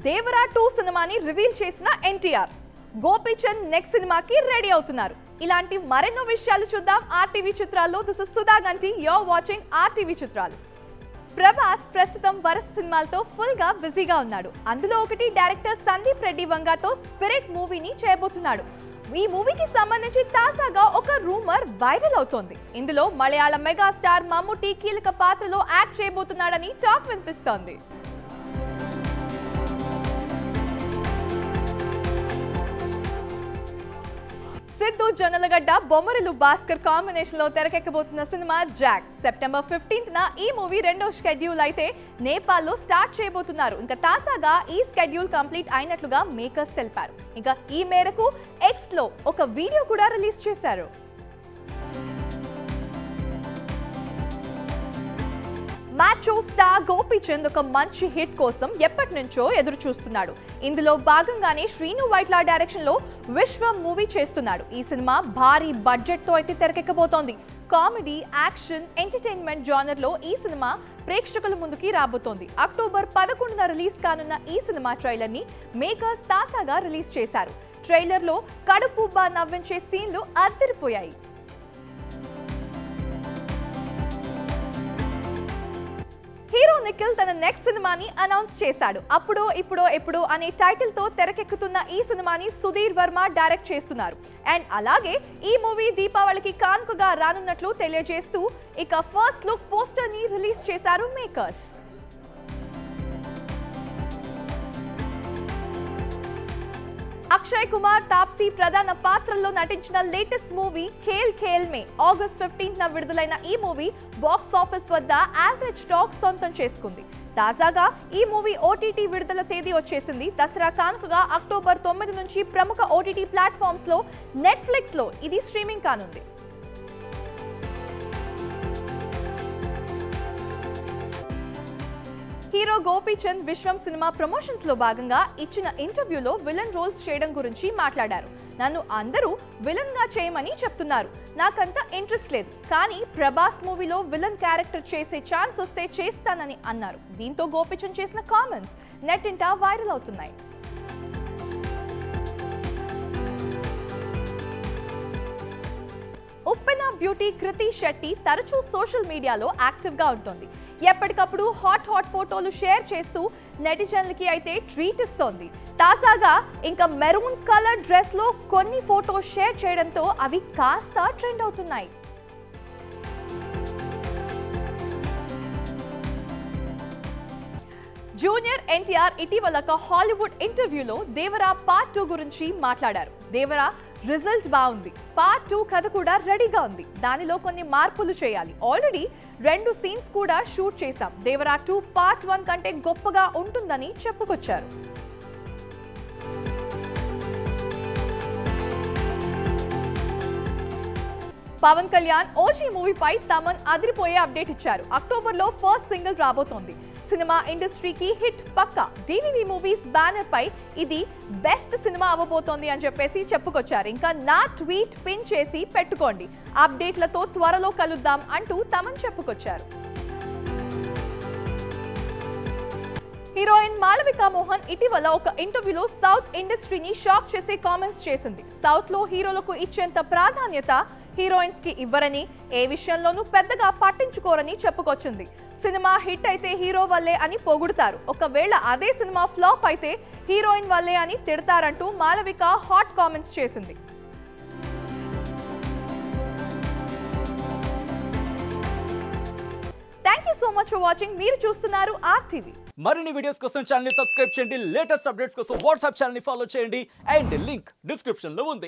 దేవరా 2 సినిమాని రివీల్ చేసిన ఎన్టీఆర్ గోపీచంద్ నెక్స్ట్ సినిమాకి రెడీ అవుతున్నారు. ఇలాంటి మరెన్నో విషయాలు చూద్దాం ఆర్టీవీ చిత్రాల్లో. దిస్ ఇస్ సుధా గంటి, యూర్ వాచింగ్ ఆర్టీవీ చిత్రాలు. ప్రభాస్ ప్రస్తుతం వరుస సినిమాలతో ఫుల్ గా బిజీగా ఉన్నాడు. అందులో ఒకటి డైరెక్టర్ సందీప్ రెడ్డి వంగాతో స్పిరిట్ మూవీని చేయబోతున్నాడు. ఈ మూవీకి సంబంధించి తాజాగా ఒక రూమర్ వైరల్ అవుతోంది. ఇందులో మలయాళ మెగాస్టార్ మమ్ముట్టి కీలక పాత్రలో యాక్ట్ చేయబోతున్నాడని టాక్ వినిపిస్తోంది. సిద్ధు జొన్నలగడ్డ బొమ్మరిలు భాస్కర్ కాంబినేషన్ లో తెరకెక్కబోతున్న సినిమా జాక్ సెప్టెంబర్ 15న ఈ మూవీ రెండో షెడ్యూల్ అయితే నేపాల్లో స్టార్ట్ చేయబోతున్నారు. ఇంకా తాజాగా ఈ షెడ్యూల్ కంప్లీట్ అయినట్లుగా మేకర్స్ తెలిపారు. ఇంకా ఈ మేరకు ఎక్స్ లో ఒక వీడియో కూడా రిలీజ్ చేశారు. మ్యాచో స్టార్ గోపీచంద్ ఒక మంచి హిట్ కోసం ఎప్పటి నుంచో ఎదురు చూస్తున్నాడు. ఇందులో భాగంగానే శ్రీను వైట్ల డైరెక్షన్ లో విశ్వం మూవీ చేస్తున్నాడు. ఈ సినిమా భారీ బడ్జెట్ తో అయితే తెరకెక్కబోతోంది. కామెడీ, యాక్షన్, ఎంటర్టైన్మెంట్ జానర్ లో ఈ సినిమా ప్రేక్షకుల ముందుకి రాబోతోంది. అక్టోబర్ 11న రిలీజ్ కానున్న ఈ సినిమా ట్రైలర్ ని మేకర్స్ తాజాగా రిలీజ్ చేశారు. ట్రైలర్ లో కడుపుబ్బా నవ్వించే సీన్లు అదిరిపోయాయి. హీరో నిఖిల్ తన నెక్స్ట్ సినిమాని అనౌన్స్ చేశాడు. అప్పుడో ఇప్పుడో ఎప్పుడో అనే టైటిల్ తో తెరకెక్కుతున్న ఈ సినిమాని సుధీర్ వర్మ డైరెక్ట్ చేస్తున్నారు. అండ్ అలాగే ఈ మూవీ దీపావళికి కానుకగా రానున్నట్లు తెలియజేస్తూ ఇక ఫస్ట్ లుక్ పోస్టర్ ని రిలీజ్ చేశారు మేకర్స్. అక్షయ్ కుమార్, తాప్సీ ప్రధాన పాత్రల్లో నటించిన latest movie Khel Khel Mein August 15న విడుదలైన ఈ మూవీ బాక్స్ ఆఫీస్ వద్ద యావరేజ్ టాక్ సొంతం చేసుకుంది. తాజాగా ఈ మూవీ ఓటీటీ విడుదల తేదీ వచ్చేసింది. దసరా కానుకగా అక్టోబర్ 9 నుంచి ప్రముఖ ఓటీటీ ప్లాట్ఫామ్స్ లో నెట్ఫ్లిక్స్ లో ఇది స్ట్రీమింగ్ కానుంది. హీరో గోపీచంద్ విశ్వం సినిమా ప్రమోషన్స్ లో భాగంగా ఇచ్చిన ఇంటర్వ్యూలో విలన్ రోల్స్ చేయడం గురించి మాట్లాడారు. నన్ను అందరూ విలన్ గా చేయమని చెప్తున్నారు. నాకంత ఇంట్రెస్ట్ లేదు, కానీ ప్రభాస్ మూవీలో విలన్ క్యారెక్టర్ చేసే ఛాన్స్ వస్తే చేస్తానని అన్నారు. దీంతో గోపీచంద్ చేసిన కామెంట్స్ నెట్టింట వైరల్ అవుతున్నాయి. ఉప్పెన బ్యూటీ కృతి శెట్టి తరచూ సోషల్ మీడియాలో యాక్టివ్ గా ఉంటుంది. ఎప్పటికప్పుడు హాట్ ఫోటోలు షేర్ చేస్తూ నెటిజన్లకి అయితే ట్రీట్ ఇస్తోంది. తాజాగా ఇంకా మెరూన్ కలర్ డ్రెస్ లో కొన్ని ఫోటోస్ షేర్ చేయడంతో అవి కాస్త ట్రెండ్ అవుతున్నాయి. జూనియర్ ఎన్టీఆర్ ఇటీవల ఒక హాలీవుడ్ ఇంటర్వ్యూలో దేవరా పార్ట్ 2 గురించి మాట్లాడారు. దేవరా రిజల్ట్ బాగుంది, పార్ట్ 2 కథ కూడా రెడీగా ఉంది, దానిలో కొన్ని మార్పులు చేయాలి, ఆల్రెడీ 2 సీన్స్ కూడా షూట్ చేశాం, దేవరా 2 పార్ట్ 1 కంటే గొప్పగా ఉంటుందని చెప్పుకొచ్చారు. పవన్ కళ్యాణ్ ఓజీ మూవీపై తమన్ అదిరిపోయే అప్డేట్ ఇచ్చారు. అక్టోబర్లో ఫస్ట్ సింగిల్ రాబోతోంది. సినిమా ఇండస్ట్రీకి హిట్ పక్కా. డివివి మూవీస్ బ్యానర్ పై ఇది బెస్ట్ సినిమా అవ్వబోతోంది అని చెప్పేసి చెప్పుకొచ్చారు. ఇంకా నా ట్వీట్ పిన్ చేసి పెట్టుకోండి, అప్డేట్లతో త్వరలో కలుద్దాం అంటూ తమన్ చెప్పుకొచ్చారు. హీరోయిన్ మాళవిక మోహన్ ఇటీవల ఒక ఇంటర్వ్యూలో సౌత్ ఇండస్ట్రీని షాక్ చేసే కామెంట్స్ చేసింది. సౌత్ లో హీరోలకు ఇచ్చేంత ప్రాధాన్యత హీరోయిన్స్ కి ఇవ్వరని, ఏ విషయంలోనూ పెద్దగా పట్టించుకోరని చెప్పుకొచ్చింది. సినిమా హిట్ అయితే హీరో వల్లే అని పొగుడుతారు, ఒకవేళ అదే సినిమా ఫ్లాప్ అయితే హీరోయిన్ వల్లే అని తిడతారంటూ మాళవిక హాట్ కామెంట్స్ చేసింది. Thank you so much for watching. మీరు చూస్తున్నారు ఆర్టీవీ. మరిన్ని వీడియోస్ కోసం ఛానల్ ని సబ్స్క్రైబ్ చేయండి. లేటెస్ట్ అప్డేట్స్ కోసం వాట్సాప్ ఛానల్ ని ఫాలో చేయండి. అండ్ లింక్ డిస్క్రిప్షన్ లో ఉంది.